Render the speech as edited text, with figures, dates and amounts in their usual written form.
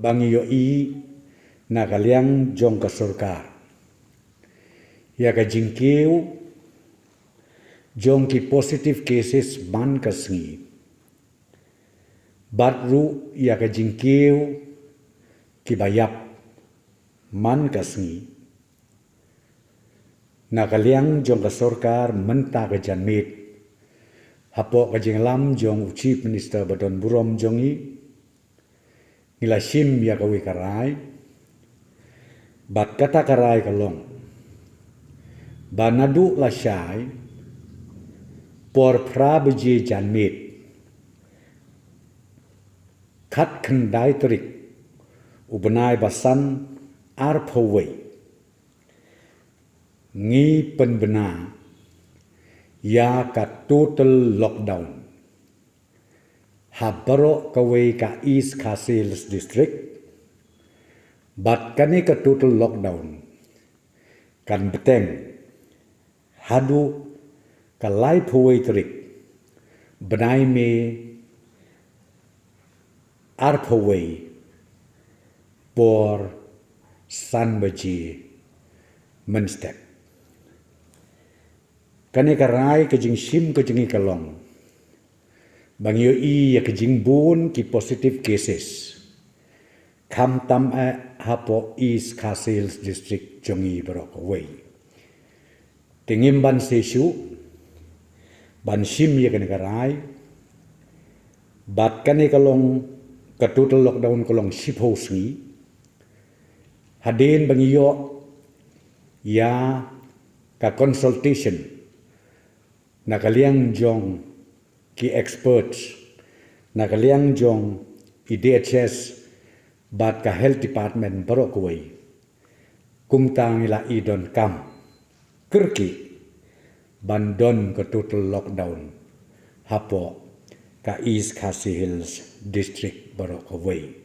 bangi yo i na kaliang jong ka surkar ya ka jingkiu jong ki positive cases ban ka sngi batru ya ka jingkiu ki bayap man ka sngi na kaliang jong ka surkar menta ka janmit hapo ka jinglam jong chief minister badon burom jongi nila sim ya ka wikarai bat kata karai kalong banadu la syai por prabeji janmit khat khandai trik ubenai basan arpawai ngi penbena ya ka total lockdown habaro kawai ka East Khasi district bat kani ka total lockdown kan beteng hadu ka lai phoi trik benai me ar phoi por san baji menstek kani ka rai ka jing sim ka jingi kalong bang yo i ya ka jing bun ki positive cases kam tam a hapo East Khasi district jongi barok away tingim ban sesu ban sim ya kani karai bat kani kalong ka total lockdown kalong sipo sngi hadin bang yo ya ka consultation na kaliang jong ki experts na kaliang jong IDHS bat ka health department barok away kumtang ila idon kam kerki bandon ke total lockdown hapo ka East Khasi Hills district barok away